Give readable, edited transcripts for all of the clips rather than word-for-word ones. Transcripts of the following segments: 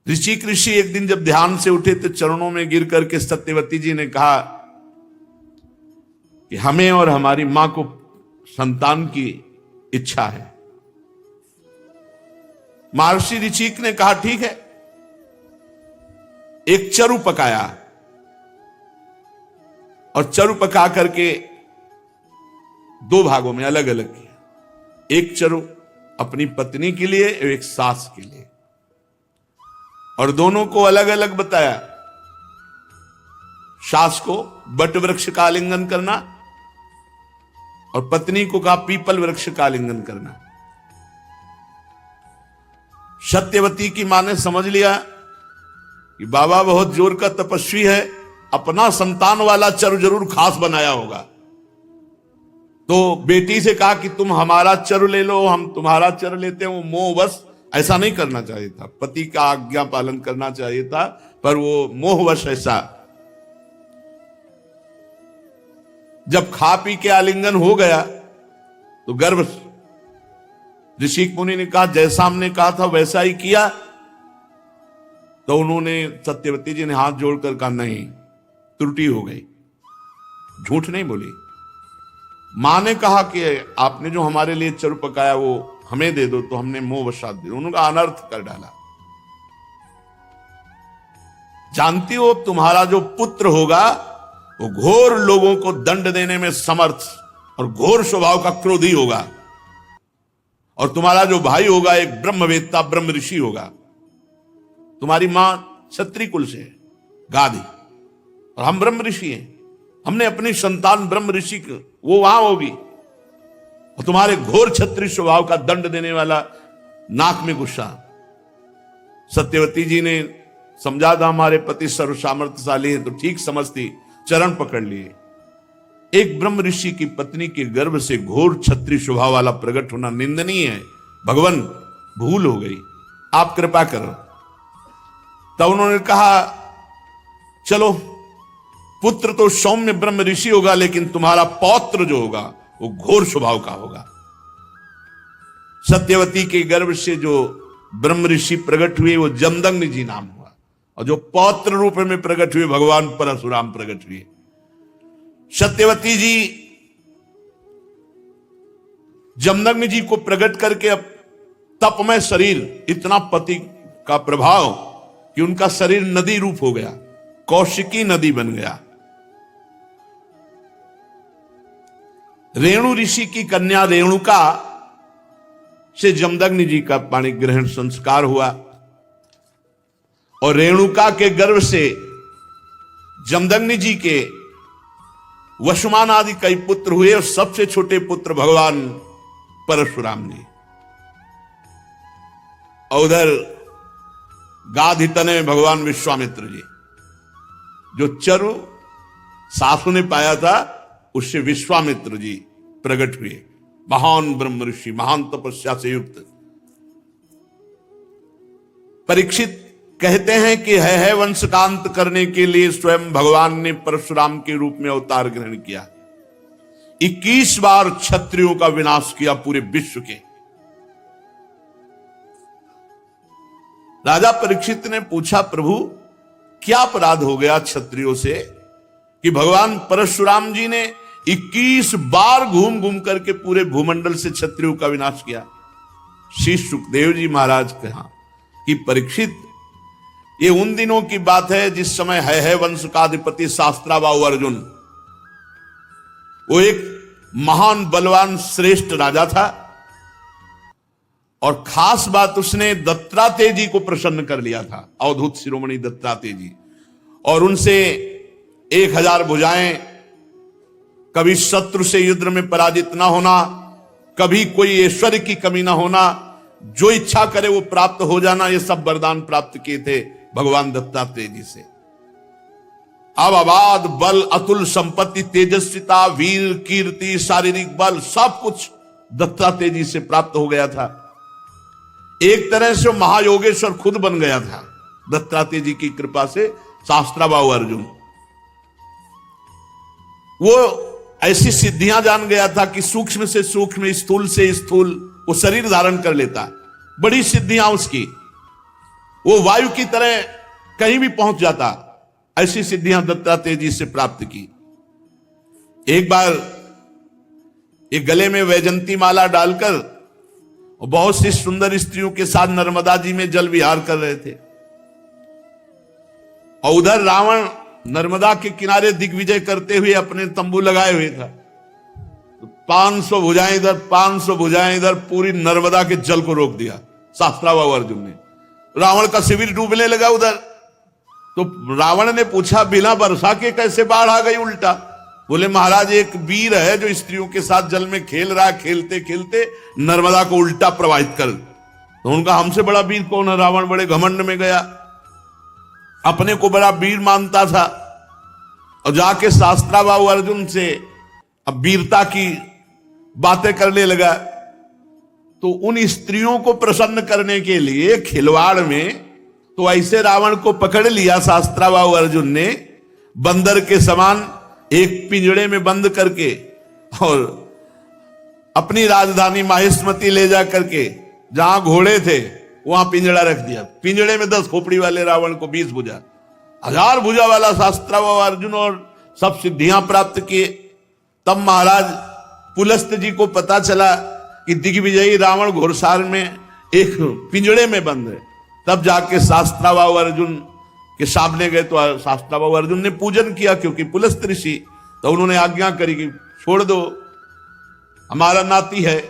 ऋषि एक दिन जब ध्यान से उठे तो चरणों में गिर करके सत्यवती जी ने कहा कि हमें और हमारी मां को संतान की इच्छा है। महर्षि ऋषिक ने कहा ठीक है। एक चरु पकाया और चरु पका करके दो भागों में अलग अलग किया। एक चरु अपनी पत्नी के लिए और एक सास के लिए, और दोनों को अलग अलग बताया। सास को बट वृक्ष का आलिंगन करना और पत्नी को कहा पीपल वृक्ष का आलिंगन करना। सत्यवती की मां ने समझ लिया कि बाबा बहुत जोर का तपस्वी है, अपना संतान वाला चरु जरूर खास बनाया होगा। तो बेटी से कहा कि तुम हमारा चरु ले लो, हम तुम्हारा चरु लेते हैं। वो मोहवश ऐसा नहीं करना चाहिए था, पति का आज्ञा पालन करना चाहिए था, पर वो मोहवश ऐसा। जब खा पी के आलिंगन हो गया तो गर्भ, ऋषि मुनि ने कहा जैसा हमने कहा था वैसा ही किया। तो उन्होंने, सत्यवती जी ने हाथ जोड़कर कहा नहीं, त्रुटि हो गई, झूठ नहीं बोली। मां ने कहा कि आपने जो हमारे लिए चरु पकाया वो हमें दे दो, तो हमने मोहवशात दे। उन्होंने अनर्थ कर डाला। जानती हो तुम्हारा जो पुत्र होगा वो घोर लोगों को दंड देने में समर्थ और घोर स्वभाव का क्रोधी होगा, और तुम्हारा जो भाई होगा एक ब्रह्मवेत्ता ब्रह्म ऋषि होगा। तुम्हारी मां क्षत्रिय कुल से है, गादी, और हम ब्रह्म ऋषि हैं। हमने अपनी संतान ब्रह्म ऋषि को, वो वहां होगी, और तुम्हारे घोर क्षत्रिय स्वभाव का दंड देने वाला नाक में गुस्सा। सत्यवती जी ने समझा था हमारे पति सर्व सामर्थ्यशाली है, तो ठीक समझती, चरण पकड़ लिए। एक ब्रह्म ऋषि की पत्नी के गर्भ से घोर क्षत्रिय स्वभाव वाला प्रकट होना निंदनीय है। भगवान भूल हो गई, आप कृपा करो। तब उन्होंने कहा चलो, पुत्र तो सौम्य ब्रह्म ऋषि होगा, लेकिन तुम्हारा पौत्र जो होगा वो घोर स्वभाव का होगा। सत्यवती के गर्भ से जो ब्रह्म ऋषि प्रकट हुए वो जमदग्नि जी नाम हुआ, और जो पौत्र रूप में प्रकट हुए भगवान परशुराम प्रकट हुए। सत्यवती जी जमदग्नि जी को प्रकट करके अब तपमय शरीर, इतना पति का प्रभाव कि उनका शरीर नदी रूप हो गया, कौशिकी नदी बन गया। रेणु ऋषि की कन्या रेणुका से जमदग्नि जी का पाणी ग्रहण संस्कार हुआ, और रेणुका के गर्भ से जमदग्नि जी के वसुमान आदि कई पुत्र हुए, और सबसे छोटे पुत्र भगवान परशुराम जी। और उधर गाधितने में भगवान विश्वामित्र जी, जो चरु सासु ने पाया था उससे विश्वामित्र जी प्रकट हुए, महान ब्रह्म ऋषि, महान तपस्या से युक्त। परीक्षित कहते हैं कि है वंश का अंत करने के लिए स्वयं भगवान ने परशुराम के रूप में अवतार ग्रहण किया। 21 बार क्षत्रियों का विनाश किया पूरे विश्व के। राजा परीक्षित ने पूछा प्रभु क्या अपराध हो गया क्षत्रियों से कि भगवान परशुराम जी ने 21 बार घूम घूम करके पूरे भूमंडल से क्षत्रियों का विनाश किया। श्री सुखदेव जी महाराज कहा कि परीक्षित, ये उन दिनों की बात है जिस समय है वंश का अधिपति शास्त्राबाहु अर्जुन, वो एक महान बलवान श्रेष्ठ राजा था, और खास बात उसने दत्तात्रेय जी को प्रसन्न कर लिया था, अवधूत शिरोमणि दत्तात्रेय जी, और उनसे 1000 भुजाएं, कभी शत्रु से युद्ध में पराजित ना होना, कभी कोई ऐश्वर्य की कमी ना होना, जो इच्छा करे वो प्राप्त हो जाना, ये सब वरदान प्राप्त किए थे भगवान दत्तात्रेय जी से। अब अबाध बल, अतुल संपत्ति, तेजस्विता, वीर, कीर्ति, शारीरिक बल, सब कुछ दत्तात्रेय जी से प्राप्त हो गया था। एक तरह से महायोगेश्वर खुद बन गया था दत्तात्रेय जी की कृपा से। शास्त्राबाहु अर्जुन वो ऐसी सिद्धियां जान गया था कि सूक्ष्म से सूक्ष्म, स्थूल से स्थूल वो शरीर धारण कर लेता, बड़ी सिद्धियां उसकी। वो वायु की तरह कहीं भी पहुंच जाता। ऐसी सिद्धियां दत्तात्रेय जी से प्राप्त की। एक बार एक गले में वैजंती माला डालकर और बहुत सी सुंदर स्त्रियों के साथ नर्मदा जी में जल विहार कर रहे थे, और उधर रावण नर्मदा के किनारे दिग्विजय करते हुए अपने तंबू लगाए हुए था। तो 500 भुजाएं इधर, 500 भुजाएं इधर, पूरी नर्मदा के जल को रोक दिया शास्त्राबाहु अर्जुन ने। रावण का शिविर डूबने लगा उधर। तो रावण ने पूछा, बिना वर्षा के कैसे बाढ़ आ गई उल्टा? बोले, महाराज एक वीर है जो स्त्रियों के साथ जल में खेल रहा है, खेलते खेलते नर्मदा को उल्टा प्रवाहित कर। तो उनका हमसे बड़ा वीर कौन है? रावण बड़े घमंड में गया, अपने को बड़ा वीर मानता था, और जाके शास्त्राबाहु अर्जुन से अब वीरता की बातें करने लगा। तो उन स्त्रियों को प्रसन्न करने के लिए खिलवाड़ में तो ऐसे रावण को पकड़ लिया शास्त्राबाहु अर्जुन ने, बंदर के समान एक पिंजड़े में बंद करके, और अपनी राजधानी माहिष्मती ले जा करके जहां घोड़े थे वहां पिंजड़ा रख दिया। पिंजड़े में 10 खोपड़ी वाले रावण को 20 भुजा, 1000 भुजा वाला शास्त्राबाहु अर्जुन, और सब सिद्धियां प्राप्त किए। तब महाराज पुलस्त जी को पता चला कि दिग्विजयी रावण घोड़सार में एक पिंजड़े में बंद है। तब जाके शास्त्राबाहु अर्जुन के सामने गए तो शास्त्राबाहु अर्जुन ने पूजन किया, क्योंकि पुलस्त ऋषि, तो उन्होंने आज्ञा करी कि छोड़ दो, हमारा नाती है।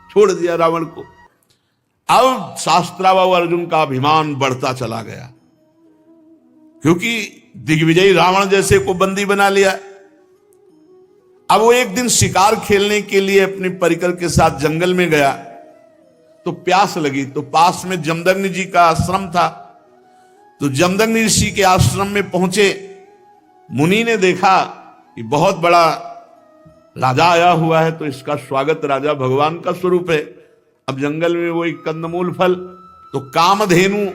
छोड़ दिया रावण को। अब शास्त्राबाहु अर्जुन का अभिमान बढ़ता चला गया, क्योंकि दिग्विजयी रावण जैसे को बंदी बना लिया। अब वो एक दिन शिकार खेलने के लिए अपने परिकर के साथ जंगल में गया, तो प्यास लगी। तो पास में जमदग्नि जी का आश्रम था। तो जमदग्नि ऋषि के आश्रम में पहुंचे। मुनि ने देखा कि बहुत बड़ा राजा आया हुआ है, तो इसका स्वागत, राजा भगवान का स्वरूप है। अब जंगल में वो एक कंदमूल फल, तो कामधेनु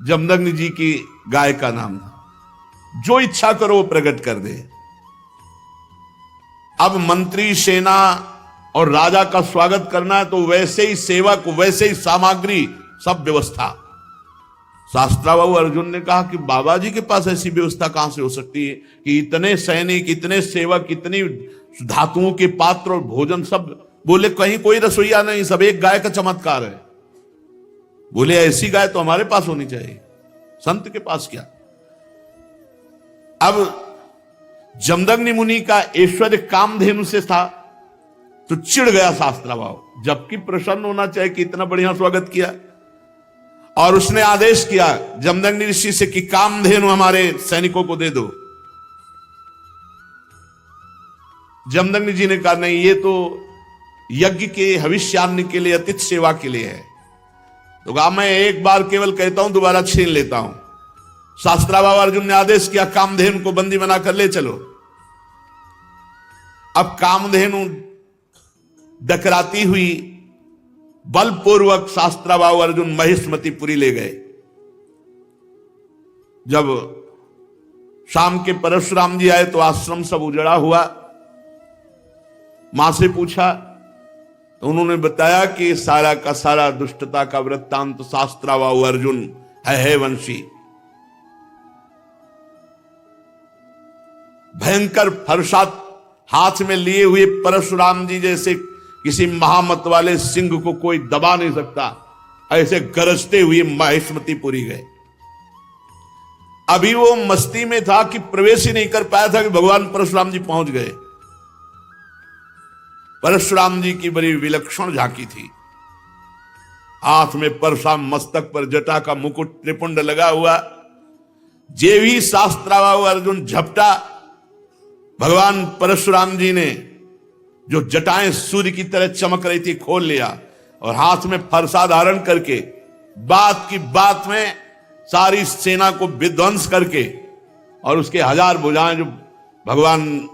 जमदग्नि जी की गाय का नाम था। जो इच्छा करो वो प्रकट कर दे। अब मंत्री, सेना और राजा का स्वागत करना है, तो वैसे ही सेवक, वैसे ही सामग्री, सब व्यवस्था। शास्त्राबाहु अर्जुन ने कहा कि बाबा जी के पास ऐसी व्यवस्था कहां से हो सकती है कि इतने सैनिक, इतने सेवक, इतनी धातुओं के पात्र और भोजन सब। बोले, कहीं कोई रसोईया नहीं, सब एक गाय का चमत्कार है। बोले, ऐसी गाय तो हमारे पास होनी चाहिए, संत के पास क्या। अब जमदग्नि मुनि का ऐश्वर्य कामधेनु से था, तो चिढ़ गया शास्त्राबाहु, जबकि प्रसन्न होना चाहिए कि इतना बढ़िया स्वागत किया। और उसने आदेश किया जमदग्नि ऋषि से कि कामधेनु हमारे सैनिकों को दे दो। जमदग्नि जी ने कहा, नहीं, ये तो यज्ञ के हविष्यान्न के लिए, अतिथि सेवा के लिए है। तो कहा, मैं एक बार केवल कहता हूं, दोबारा छीन लेता हूं। शास्त्राबाहु अर्जुन ने आदेश किया, कामधेनु को बंदी बनाकर ले चलो। अब कामधेनु डकराती हुई बलपूर्वक शास्त्राबाहु अर्जुन महिष्मतीपुरी ले गए। जब शाम के परशुराम जी आए तो आश्रम सब उजड़ा हुआ। मां से पूछा तो उन्होंने बताया कि सारा का सारा दुष्टता का वृत्तांत शास्त्राबाहु अर्जुन है वंशी। भयंकर फरसात हाथ में लिए हुए परशुराम जी जैसे किसी महामत वाले सिंह को कोई दबा नहीं सकता, ऐसे गरजते हुए महिष्मतीपुरी गए। अभी वो मस्ती में था कि प्रवेश ही नहीं कर पाया था कि भगवान परशुराम जी पहुंच गए। परशुराम जी की बड़ी विलक्षण झांकी थी। हाथ में परशुराम, मस्तक पर जटा का मुकुट, त्रिपुंड लगा हुआ। जे भी शास्त्राबाहु अर्जुन झपटा, भगवान परशुराम जी ने जो जटाएं सूर्य की तरह चमक रही थी खोल लिया, और हाथ में फरसा धारण करके बात की बात में सारी सेना को विध्वंस करके, और उसके 1000 भुजाएं जो भगवान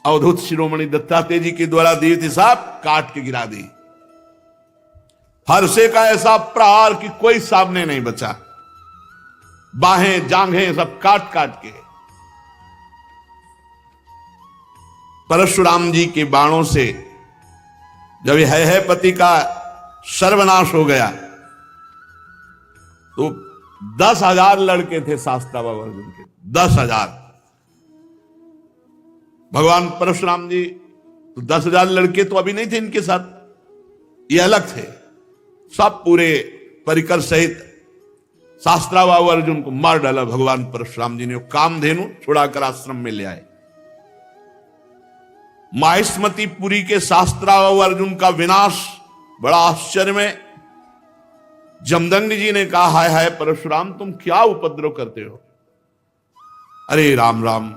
अवधूत शिरोमणि दत्तात्रेय जी के द्वारा दी थी, सब काट के गिरा दी। फरसे का ऐसा प्रहार कि कोई सामने नहीं बचा। बाहें, जांघें सब काट काट के। परशुराम जी के बाणों से जब है पति का सर्वनाश हो गया, तो 10,000 लड़के थे शास्त्राबाहु अर्जुन के, 10,000। भगवान परशुराम जी तो 10,000 लड़के तो अभी नहीं थे इनके साथ, ये अलग थे। सब पूरे परिकर सहित शास्त्राबाहु अर्जुन को मार डाला भगवान परशुराम जी ने। कामधेनु छुड़ाकर आश्रम में ले आए। माहिष्मतीपुरी के शास्त्राबाहु अर्जुन का विनाश बड़ा आश्चर्य में। जमदग्नि जी ने कहा, हाय हाय परशुराम, तुम क्या उपद्रव करते हो? अरे राम राम,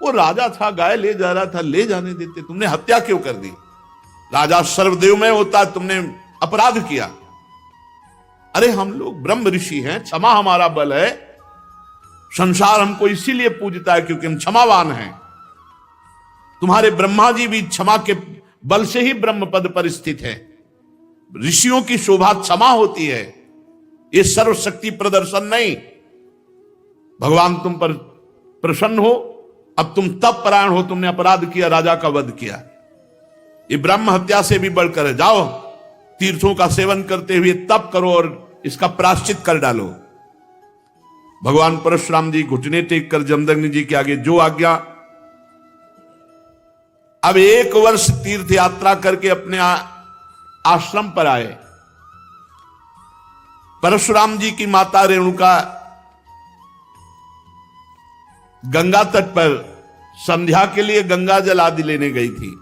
वो राजा था, गाय ले जा रहा था, ले जाने देते, तुमने हत्या क्यों कर दी? राजा सर्वदेवमय होता, तुमने अपराध किया। अरे हम लोग ब्रह्म ऋषि हैं, क्षमा हमारा बल है, संसार हमको इसीलिए पूजता है क्योंकि हम क्षमावान हैं। तुम्हारे ब्रह्मा जी भी क्षमा के बल से ही ब्रह्म पद पर स्थित है। ऋषियों की शोभा क्षमा होती है, ये सर्वशक्ति प्रदर्शन नहीं। भगवान तुम पर प्रसन्न हो, अब तुम तप परायण हो, तुमने अपराध किया, राजा का वध किया, ये ब्रह्म हत्या से भी बढ़कर है। जाओ तीर्थों का सेवन करते हुए तप करो और इसका प्रायश्चित कर डालो। भगवान परशुराम जी घुटने टेक कर जमदग्नि जी के आगे जो आज्ञा। अब 1 वर्ष तीर्थ यात्रा करके अपने आश्रम पर आए। परशुराम जी की माता रेणुका गंगा तट पर संध्या के लिए गंगा जल आदि लेने गई थी।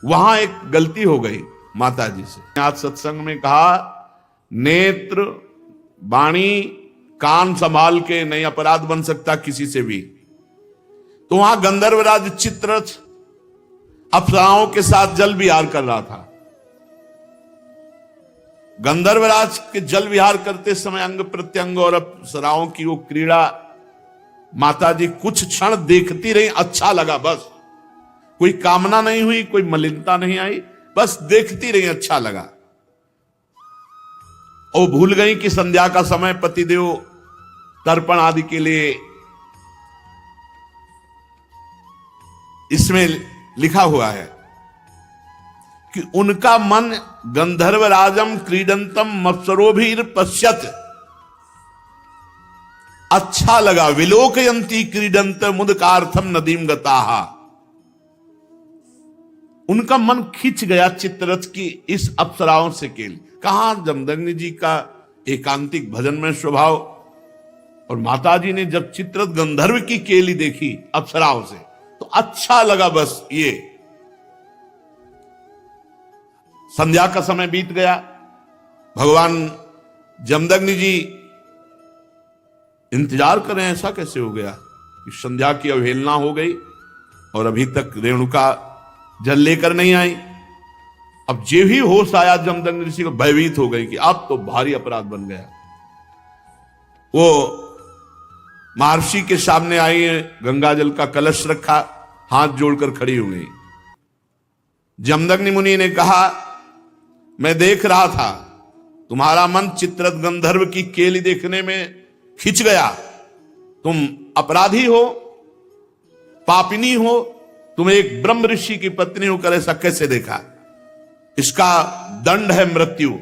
वहां एक गलती हो गई माता जी से। आज सत्संग में कहा, नेत्र वाणी कान संभाल के नहीं अपराध बन सकता किसी से भी। तो वहां गंधर्वराज चित्ररथ अप्सराओं के साथ जल विहार कर रहा था। गंधर्वराज के जल विहार करते समय अंग प्रत्यंग और अप्सराओं की वो क्रीड़ा माता जी कुछ क्षण देखती रही। अच्छा लगा, बस कोई कामना नहीं हुई, कोई मलिनता नहीं आई, बस देखती रही, अच्छा लगा। और भूल गई कि संध्या का समय पतिदेव तर्पण आदि के लिए इसमें लिखा हुआ है कि उनका मन गंधर्वराजम क्रीडंतम मत्सरोभीर पश्यत, अच्छा लगा। विलोकयंती क्रीडंत मुदकार्थम नदीम गताहा, उनका मन खिंच गया चित्ररथ की इस अप्सराओं से केल। कहां जमदग्नि जी का एकांतिक भजन में स्वभाव, और माता जी ने जब चित्ररथ गंधर्व की केली देखी अप्सराओं से तो अच्छा लगा। बस ये संध्या का समय बीत गया। भगवान जमदग्नि जी इंतजार करें, ऐसा कैसे हो गया कि संध्या की अवहेलना हो गई और अभी तक रेणुका जल लेकर नहीं आई। अब जे ही होश आया जमदग्नि ऋषि को, भयभीत हो गई कि अब तो भारी अपराध बन गया। वो महर्षि के सामने आई, गंगा जल का कलश रखा, हाथ जोड़कर खड़ी हो गई। जमदग्नि मुनि ने कहा, मैं देख रहा था तुम्हारा मन चित्ररथ गंधर्व की केली देखने में खिंच गया। तुम अपराधी हो, पापिनी हो, तुम एक ब्रह्म ऋषि की पत्नी होकर ऐसा कैसे देखा? इसका दंड है मृत्यु।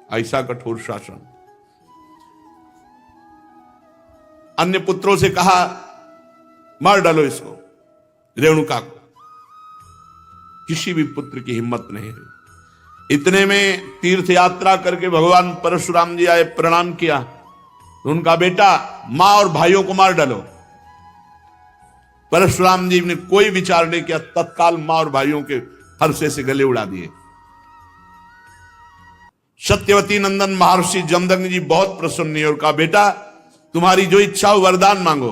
ऐसा कठोर शासन। अन्य पुत्रों से कहा, मार डालो इसको, रेणुका को। किसी भी पुत्र की हिम्मत नहीं हुई। इतने में तीर्थ यात्रा करके भगवान परशुराम जी आए, प्रणाम किया तो उनका बेटा, मां और भाइयों को मार डालो। परशुराम जी ने कोई विचार नहीं किया, तत्काल मां और भाइयों के हर्षे से गले उड़ा दिए। सत्यवती नंदन महर्षि जमदग्नि जी बहुत प्रसन्न हुए और कहा, बेटा तुम्हारी जो इच्छा हो वरदान मांगो।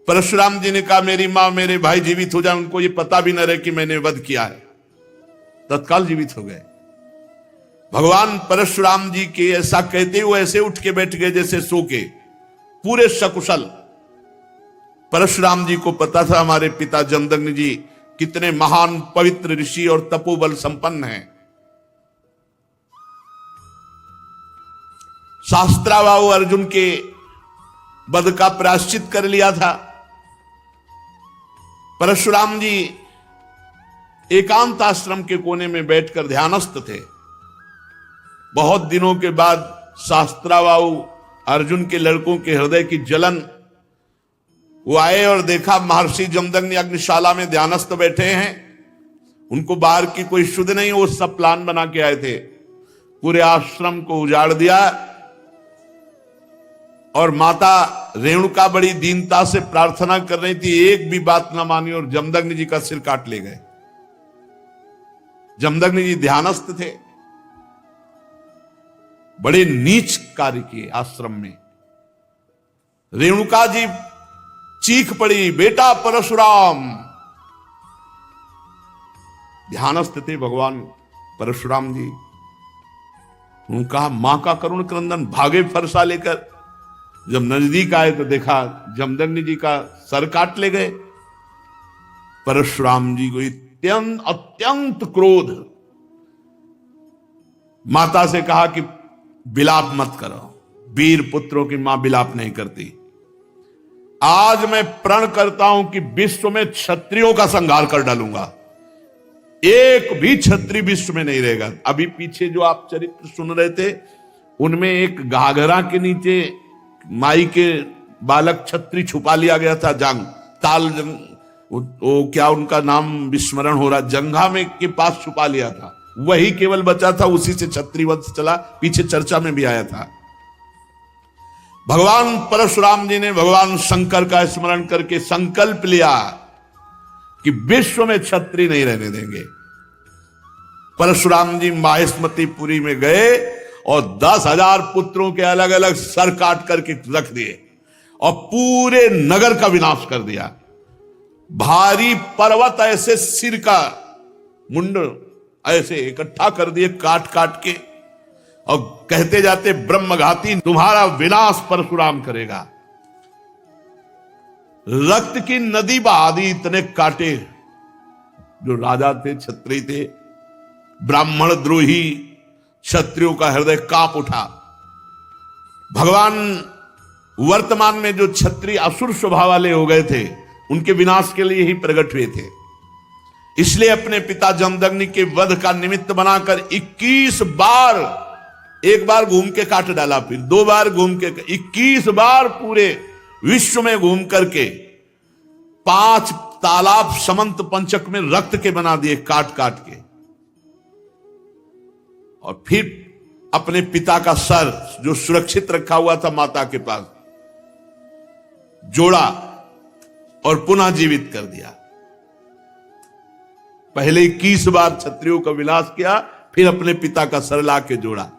परशुराम जी ने कहा, मेरी मां मेरे भाई जीवित हो जाए, उनको ये पता भी न रहे कि मैंने वध किया है। तत्काल जीवित हो गए। भगवान परशुराम जी के ऐसा कहते हुए ऐसे उठ के बैठ गए जैसे सो के, पूरे सकुशल। परशुराम जी को पता था हमारे पिता जमदग्नि जी कितने महान पवित्र ऋषि और तपोबल संपन्न हैं। शास्त्राबाहु अर्जुन के वध का प्रायश्चित कर लिया था। परशुराम जी एकांत आश्रम के कोने में बैठकर ध्यानस्थ थे। बहुत दिनों के बाद शास्त्राबाहु अर्जुन के लड़कों के हृदय की जलन, वो आए और देखा महर्षि जमदग्नि अग्निशाला में ध्यानस्थ बैठे हैं, उनको बाहर की कोई शुद्ध नहीं, वो सब प्लान बना के आए थे, पूरे आश्रम को उजाड़ दिया। और माता रेणुका बड़ी दीनता से प्रार्थना कर रही थी, एक भी बात ना मानी और जमदग्नि जी का सिर काट ले गए। जमदग्नि जी ध्यानस्थ थे, बड़े नीच कार्य किए आश्रम में। रेणुका जी चीख पड़ी, बेटा परशुराम। ध्यानस्थ थे भगवान परशुराम जी। उन्होंने कहा मां का करुण क्रंदन, भागे फरसा लेकर। जब नजदीक आए तो देखा जमदग्नि जी का सर काट ले गए। परशुराम जी को अत्यंत क्रोध, माता से कहा कि विलाप मत करो, वीर पुत्रों की मां विलाप नहीं करती। आज मैं प्रण करता हूं कि विश्व में क्षत्रियों का संहार कर डालूंगा, एक भी क्षत्रिय विश्व में नहीं रहेगा। अभी पीछे जो आप चरित्र सुन रहे थे, उनमें एक घाघरा के नीचे माई के बालक क्षत्रिय छुपा लिया गया था, जंग ताल जंग, वो क्या उनका नाम विस्मरण हो रहा, जंघा में के पास छुपा लिया था, वही केवल बचा था, उसी से क्षत्रिय वंश चला, पीछे चर्चा में भी आया था। भगवान परशुराम जी ने भगवान शंकर का स्मरण करके संकल्प लिया कि विश्व में क्षत्रिय नहीं रहने देंगे। परशुराम जी माहेश्मतीपुरी में गए और 10,000 पुत्रों के अलग अलग सर काट करके रख दिए और पूरे नगर का विनाश कर दिया। भारी पर्वत ऐसे सिर का मुंड ऐसे इकट्ठा कर दिए काट काट के, और कहते जाते ब्रह्मघाती तुम्हारा विनाश परशुराम करेगा। रक्त की नदी बहा दी, इतने काटे। जो राजा थे, क्षत्रिय थे, ब्राह्मण द्रोही क्षत्रियों का हृदय कांप उठा। भगवान वर्तमान में जो क्षत्रिय असुर स्वभाव वाले हो गए थे, उनके विनाश के लिए ही प्रकट हुए थे। इसलिए अपने पिता जमदग्नि के वध का निमित्त बनाकर 21 बार, एक बार घूम के काट डाला, फिर 2 बार घूम के, 21 बार पूरे विश्व में घूम करके 5 तालाब समंत पंचक में रक्त के बना दिए काट काट के। और फिर अपने पिता का सर जो सुरक्षित रखा हुआ था माता के पास, जोड़ा और पुनः जीवित कर दिया। पहले 21 बार क्षत्रियों का विनाश किया, फिर अपने पिता का सर ला के जोड़ा,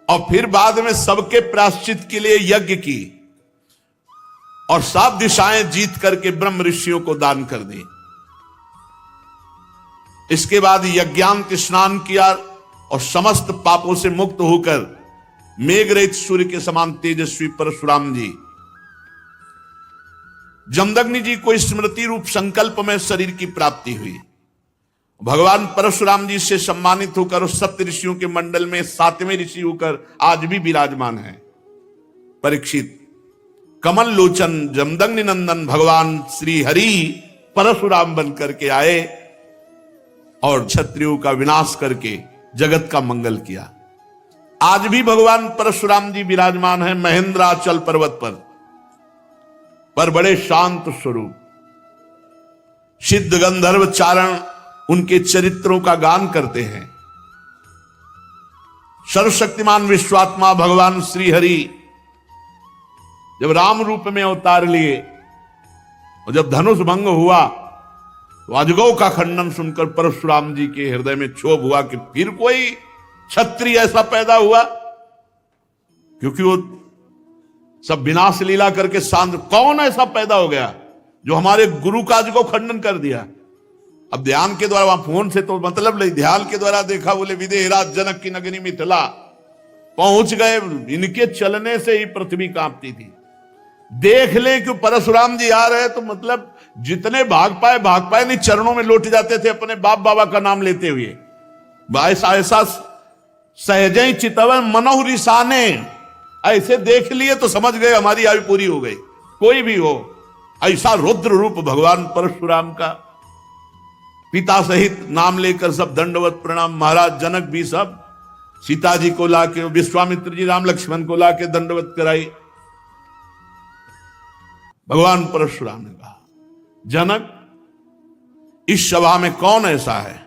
और फिर बाद में सबके प्रायश्चित के लिए यज्ञ की और 7 दिशाएं जीत करके ब्रह्म ऋषियों को दान कर दी। इसके बाद यज्ञांत स्नान किया और समस्त पापों से मुक्त होकर मेघरहित सूर्य के समान तेजस्वी परशुराम जी, जमदग्नि जी को स्मृति रूप संकल्प में शरीर की प्राप्ति हुई। भगवान परशुराम जी से सम्मानित होकर उस सप्त ऋषियों के मंडल में 7वें ऋषि होकर आज भी विराजमान है। परीक्षित, कमल लोचन जमदग्नि नंदन भगवान श्री हरि परशुराम बन करके आए और क्षत्रियों का विनाश करके जगत का मंगल किया। आज भी भगवान परशुराम जी विराजमान है महेंद्राचल पर्वत पर बड़े शांत स्वरूप। सिद्ध गंधर्व चारण उनके चरित्रों का गान करते हैं। सर्वशक्तिमान विश्वात्मा भगवान श्री हरि जब राम रूप में अवतार लिए और जब धनुष भंग हुआ तो अजगौ का खंडन सुनकर परशुराम जी के हृदय में क्षोभ हुआ कि फिर कोई क्षत्रिय ऐसा पैदा हुआ, क्योंकि वो सब विनाश लीला करके शांत, कौन ऐसा पैदा हो गया जो हमारे गुरु काज को खंडन कर दिया। अब ध्यान के द्वारा, वहां फोन से तो मतलब नहीं, ध्यान के द्वारा देखा, बोले विदेहराज जनक की नगरी मिथिला पहुंच गए, इनके चलने से ही पृथ्वी कांपती थी। देख ले कि परशुराम जी आ रहे तो मतलब जितने भाग पाए नहीं, चरणों में लौट जाते थे अपने बाप बाबा का नाम लेते हुए। ऐसा सहजई चितवन मनोह रिसाने, ऐसे देख लिए तो समझ गए हमारी आयु पूरी हो गई। कोई भी हो, ऐसा रुद्र रूप भगवान परशुराम का। पिता सहित नाम लेकर सब दंडवत प्रणाम, महाराज जनक भी सब सीता जी को लाके, विश्वामित्र जी राम लक्ष्मण को लाके दंडवत कराई। भगवान परशुराम ने कहा, जनक, इस सभा में कौन ऐसा है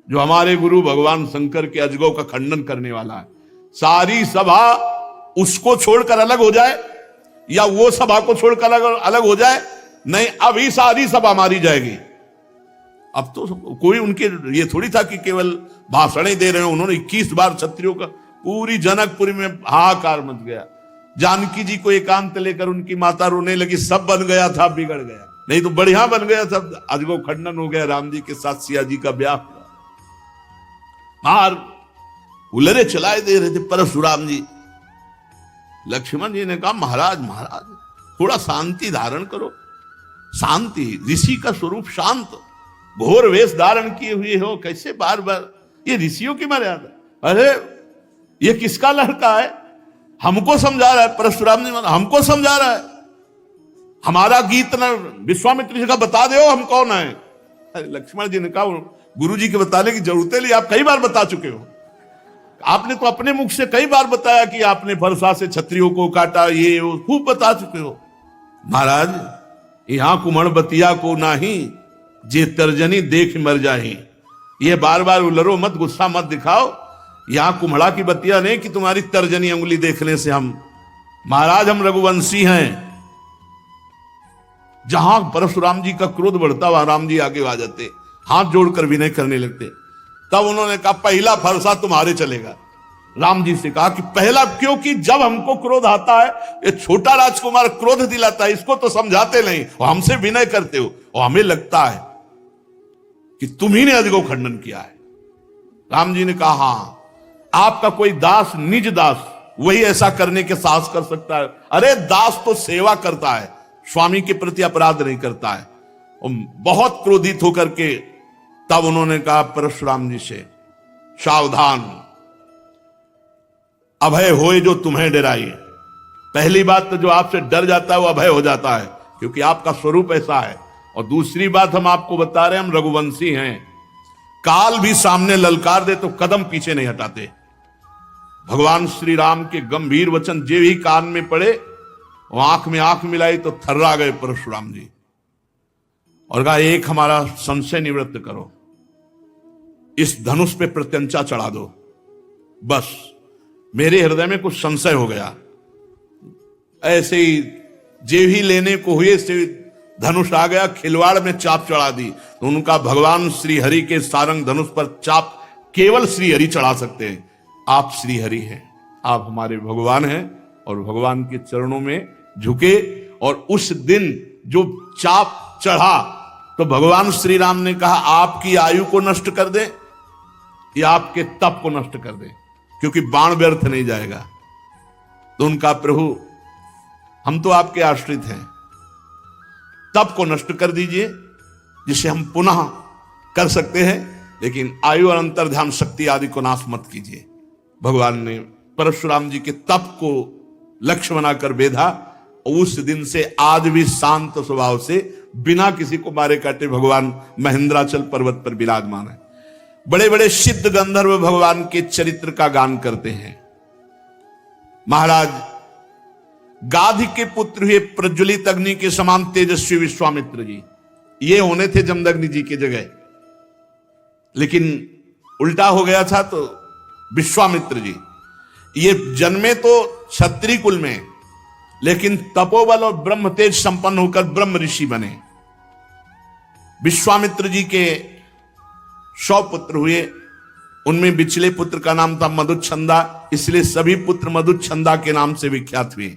जो हमारे गुरु भगवान शंकर के अजगौ का खंडन करने वाला है? सारी सभा उसको छोड़कर अलग हो जाए या वो सभा को छोड़कर अलग हो जाए? नहीं, अभी सारी सभा मारी जाएगी। अब तो कोई उनके ये थोड़ी था कि केवल भाषण दे रहे हैं। उन्होंने 21 बार क्षत्रियों का, पूरी जनकपुरी में हाहाकार मच गया। जानकी जी को एकांत लेकर उनकी माता रोने लगी, सब बन गया था, बिगड़ गया। नहीं तो बढ़िया बन गया था, अजगौ खंडन हो गया, राम जी के साथ सिया जी का ब्याह हुआ। मार उलरे चलाए दे रहे थे परशुराम जी। लक्ष्मण जी ने कहा, महाराज महाराज थोड़ा शांति धारण करो, शांति, ऋषि का स्वरूप शांत, घोर वेश धारण किए हुए हो, कैसे बार बार, ये ऋषियों की मर्यादा। अरे ये किसका लड़का है? हमको समझा रहा है परशुराम जी, हमको समझा रहा है। हमारा गीत न विश्वामित्र जी का बता दो हम कौन है। अरे लक्ष्मण जी ने कहा, गुरु जी के बताने की जरूरत है, आप कई बार बता चुके हो। आपने तो अपने मुख से कई बार बताया कि आपने फरसा से क्षत्रियों को काटा, ये वो खूब बता चुके हो। महाराज, यहां कुमण बतिया को नाही, जे तर्जनी देख मर जाही। ये बार बार उलरो मत, गुस्सा मत दिखाओ। यहां कुम्हड़ा की बतिया नहीं कि तुम्हारी तर्जनी उंगली देखने से हम, महाराज हम रघुवंशी हैं। जहां परशुराम जी का क्रोध बढ़ता वहां राम जी आगे आ जाते, हाथ जोड़कर विनय करने लगते। तब उन्होंने कहा, पहला फरसा तुम्हारे चलेगा। राम जी से कहा कि पहला, क्योंकि जब हमको क्रोध आता है, ये छोटा राजकुमार क्रोध दिलाता है, इसको तो समझाते नहीं, और हमसे विनय करते हो, और हमें लगता है कि तुम्ही ने अजगौ खंडन किया है। राम जी ने कहा, हां, आपका कोई दास, निज दास, वही ऐसा करने के साहस कर सकता है। अरे दास तो सेवा करता है, स्वामी के प्रति अपराध नहीं करता है। और बहुत क्रोधित होकर के तब उन्होंने कहा परशुराम जी से, सावधान, अभय होए जो तुम्हें डराए। पहली बात तो जो आपसे डर जाता है वो अभय हो जाता है, क्योंकि आपका स्वरूप ऐसा है। और दूसरी बात हम आपको बता रहे हैं, हम रघुवंशी हैं। काल भी सामने ललकार दे तो कदम पीछे नहीं हटाते। भगवान श्री राम के गंभीर वचन जे भी कान में पड़े, वो आंख में आंख मिलाई तो थर्रा गए परशुराम जी, और कहा, एक हमारा संशय निवृत्त करो, इस धनुष पे प्रत्यंचा चढ़ा दो। बस मेरे हृदय में कुछ संशय हो गया। ऐसे ही जे भी लेने को हुए से धनुष आ गया, खिलवाड़ में चाप चढ़ा दी। तो उनका भगवान श्री हरि के सारंग धनुष पर चाप केवल श्री हरि चढ़ा सकते हैं। आप श्री हरि हैं, आप हमारे भगवान हैं, और भगवान के चरणों में झुके। और उस दिन जो चाप चढ़ा तो भगवान श्री राम ने कहा, आपकी आयु को नष्ट कर दे या आपके तप को नष्ट कर दे, क्योंकि बाण व्यर्थ नहीं जाएगा। तो उनका, प्रभु हम तो आपके आश्रित हैं, तप को नष्ट कर दीजिए जिसे हम पुनः कर सकते हैं, लेकिन आयु और अंतर ध्यान शक्ति आदि को नाश मत कीजिए। भगवान ने परशुराम जी के तप को लक्ष्य बनाकर बेधा, और उस दिन से आज भी शांत स्वभाव से बिना किसी को मारे काटे भगवान महेंद्राचल पर्वत पर विराजमान है। बड़े बड़े सिद्ध गंधर्व भगवान के चरित्र का गान करते हैं। महाराज गाधी के पुत्र हुए प्रज्वलित अग्नि के समान तेजस्वी विश्वामित्र जी, ये होने थे जमदग्नि जी की जगह, लेकिन उल्टा हो गया था। तो विश्वामित्र जी ये जन्मे तो क्षत्रिय कुल में, लेकिन तपोबल और ब्रह्म तेज संपन्न होकर ब्रह्म ऋषि बने। विश्वामित्र जी के 100 पुत्र हुए, उनमें बिचले पुत्र का नाम था मधुच्छंदा, इसलिए सभी पुत्र मधुच्छंदा के नाम से विख्यात हुए।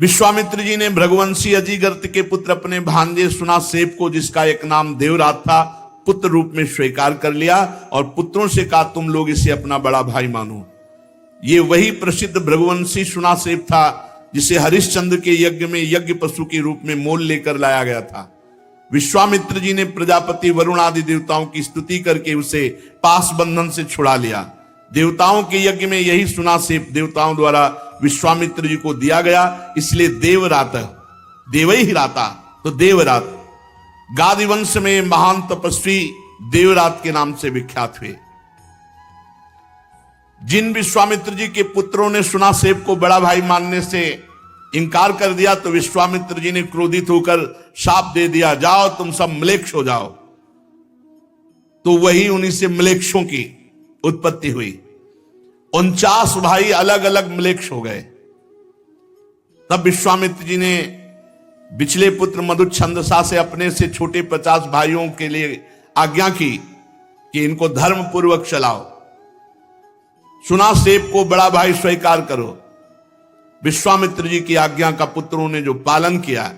विश्वामित्र जी ने भृगुवंशी अजिगर्त के पुत्र अपने भांजे सुनासेप को, जिसका एक नाम देवराज था, पुत्र रूप में स्वीकार कर लिया, और पुत्रों से कहा, तुम लोग इसे अपना बड़ा भाई मानो। ये वही प्रसिद्ध भृगुवंशी सुनासेप था जिसे हरिश्चंद्र के यज्ञ में यज्ञ पशु के रूप में मोल लेकर लाया गया था। विश्वामित्र जी ने प्रजापति वरुण आदि देवताओं की स्तुति करके उसे पास बंधन से छुड़ा लिया। देवताओं के यज्ञ में यही सुनासेप देवताओं द्वारा विश्वामित्र जी को दिया गया, इसलिए देवरात, देवई ही राता, तो देवरात गादी वंश में महान तपस्वी देवरात के नाम से विख्यात हुए। जिन विश्वामित्र जी के पुत्रों ने सुनासेब को बड़ा भाई मानने से इनकार कर दिया तो विश्वामित्र जी ने क्रोधित होकर शाप दे दिया, जाओ तुम सब म्लेच्छ हो जाओ। तो वही उन्हीं से म्लेच्छों की उत्पत्ति हुई। 49 भाई अलग अलग म्लेच्छ हो गए। तब विश्वामित्र जी ने बिचले पुत्र मधुच्छंदसा से अपने से छोटे 50 भाइयों के लिए आज्ञा की कि इनको धर्म पूर्वक चलाओ, सुनासेब को बड़ा भाई स्वीकार करो। विश्वामित्र जी की आज्ञा का पुत्रों ने जो पालन किया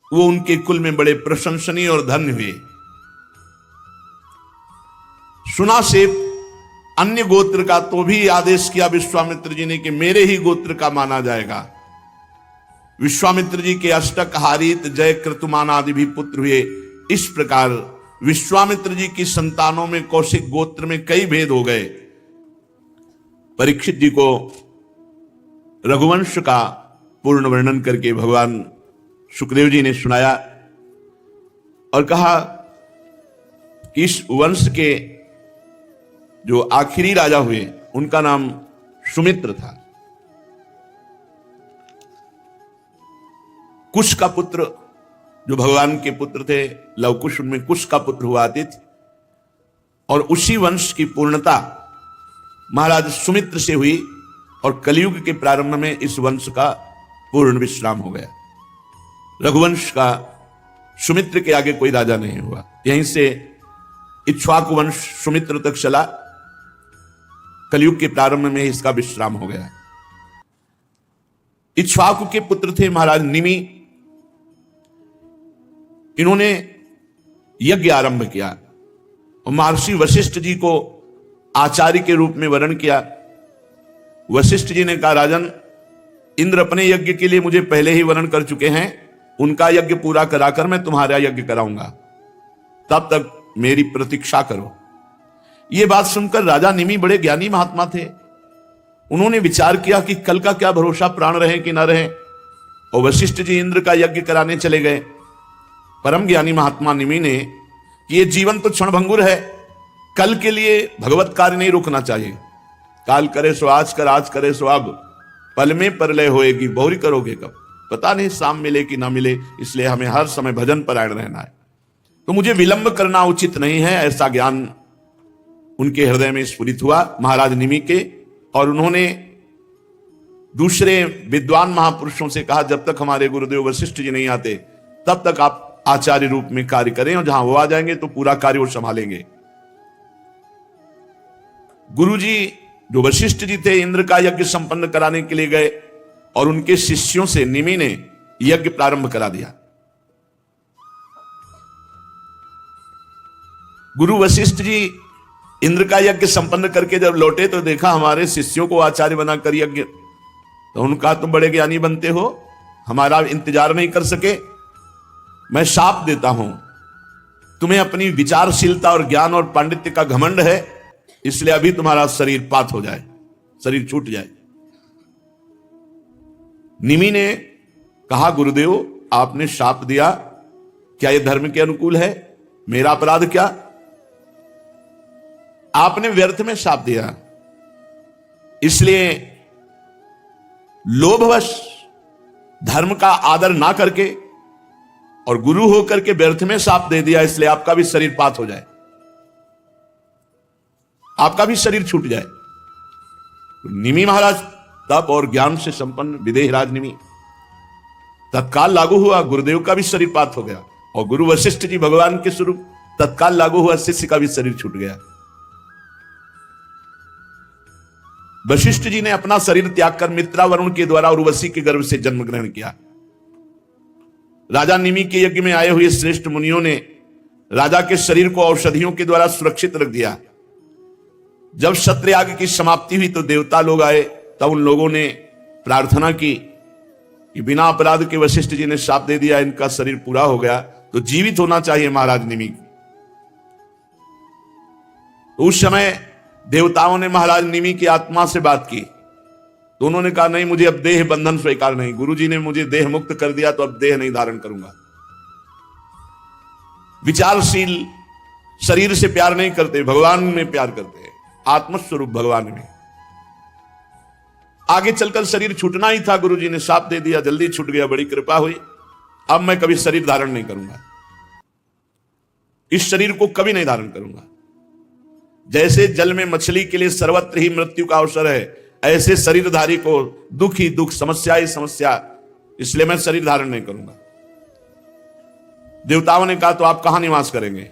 वो उनके कुल में बड़े प्रशंसनीय और धन्य हुए। सुनासेब अन्य गोत्र का तो भी आदेश किया विश्वामित्र जी ने कि मेरे ही गोत्र का माना जाएगा। विश्वामित्र जी के अष्टक, हारित, जय, क्रतुमान आदि भी पुत्र हुए। इस प्रकार विश्वामित्र जी की संतानों में कौशिक गोत्र में कई भेद हो गए। परीक्षित जी को रघुवंश का पूर्ण वर्णन करके भगवान सुखदेव जी ने सुनाया और कहा कि इस वंश के जो आखिरी राजा हुए उनका नाम सुमित्र था। कुश का पुत्र जो भगवान के पुत्र थे लवकुश, उनमें कुश का पुत्र हुआ आदित्य, और उसी वंश की पूर्णता महाराज सुमित्र से हुई और कलयुग के प्रारंभ में इस वंश का पूर्ण विश्राम हो गया। रघुवंश का सुमित्र के आगे कोई राजा नहीं हुआ। यहीं से इक्ष्वाकु वंश सुमित्र तक चला, कलयुग के प्रारंभ में इसका विश्राम हो गया। इक्ष्वाकु के पुत्र थे महाराज निमि। इन्होंने यज्ञ आरंभ किया और महर्षि वशिष्ठ जी को आचार्य के रूप में वर्ण किया। वशिष्ठ जी ने कहा, राजन, इंद्र अपने यज्ञ के लिए मुझे पहले ही वर्ण कर चुके हैं, उनका यज्ञ पूरा कराकर मैं तुम्हारा यज्ञ कराऊंगा, तब तक मेरी प्रतीक्षा करो। यह बात सुनकर राजा निमि बड़े ज्ञानी महात्मा थे। उन्होंने विचार किया कि कल का क्या भरोसा, प्राण रहे कि ना रहे, और वशिष्ठ जी इंद्र का यज्ञ कराने चले गए। परम ज्ञानी महात्मा निमि ने कि ये जीवन तो क्षणभंगुर है, कल के लिए भगवत कार्य नहीं रोकना चाहिए। काल करे सो आज कर, आज करे सो अब, पल में परलय होएगी, बहुरी करोगे कब, पता नहीं शाम मिले कि ना मिले, इसलिए हमें हर समय भजन परायण रहना है। तो मुझे विलंब करना उचित नहीं है, ऐसा ज्ञान उनके हृदय में स्फुरित हुआ महाराज निमि के। और उन्होंने दूसरे विद्वान महापुरुषों से कहा, जब तक हमारे गुरुदेव वशिष्ठ जी नहीं आते तब तक आप आचार्य रूप में कार्य करें, और जहां वो आ जाएंगे तो पूरा कार्य वो संभालेंगे। गुरु जी जो वशिष्ठ जी थे इंद्र का यज्ञ संपन्न कराने के लिए गए और उनके शिष्यों से निमि ने यज्ञ प्रारंभ करा दिया। गुरु वशिष्ठ जी इंद्र का यज्ञ संपन्न करके जब लौटे तो देखा हमारे शिष्यों को आचार्य बनाकर यज्ञ, तो उनका तुम बड़े ज्ञानी बनते हो, हमारा इंतजार नहीं कर सके, मैं शाप देता हूं, तुम्हें अपनी विचारशीलता और ज्ञान और पांडित्य का घमंड है, इसलिए अभी तुम्हारा शरीर पात हो जाए, शरीर छूट जाए। निमि ने कहा, गुरुदेव आपने शाप दिया, क्या यह धर्म के अनुकूल है? मेरा अपराध क्या? आपने व्यर्थ में शाप दिया, इसलिए लोभवश धर्म का आदर ना करके और गुरु होकर के व्यर्थ में शाप दे दिया, इसलिए आपका भी शरीर पात हो जाए, आपका भी शरीर छूट जाए। निमि महाराज तप और ज्ञान से संपन्न विदेहराज निमि तत्काल लागू हुआ, गुरुदेव का भी शरीर पात हो गया, और गुरु वशिष्ठ जी भगवान के स्वरूप तत्काल लागू हुआ, शिष्य का भी शरीर छूट गया। वशिष्ठ जी ने अपना शरीर त्याग कर मित्रा वरुण के द्वारा उर्वशी के गर्भ से जन्म ग्रहण किया। राजा निमि के यज्ञ में आए हुए श्रेष्ठ मुनियों ने राजा के शरीर को औषधियों के द्वारा सुरक्षित रख दिया। जब सत्रयाग की समाप्ति हुई तो देवता लोग आए, तब उन लोगों ने प्रार्थना की कि बिना अपराध के वशिष्ठ जी ने शाप दे दिया, इनका शरीर पूरा हो गया, तो जीवित होना चाहिए महाराज निमि। तो उस समय देवताओं ने महाराज निमि की आत्मा से बात की, तो उन्होंने कहा, नहीं, मुझे अब देह बंधन स्वीकार नहीं, गुरुजी ने मुझे देह मुक्त कर दिया तो अब देह नहीं धारण करूंगा। विचारशील, शरीर से प्यार नहीं करते, भगवान में प्यार करते हैं, आत्मस्वरूप भगवान में, आगे चलकर शरीर छूटना ही था, गुरुजी ने साथ दे दिया, जल्दी छूट गया, बड़ी कृपा हुई। अब मैं कभी शरीर धारण नहीं करूंगा, इस शरीर को कभी नहीं धारण करूंगा। जैसे जल में मछली के लिए सर्वत्र ही मृत्यु का अवसर है, ऐसे शरीरधारी को दुख ही दुख, समस्या ही समस्या, इसलिए मैं शरीर धारण नहीं करूंगा। देवताओं ने कहा तो आप कहां निवास करेंगे?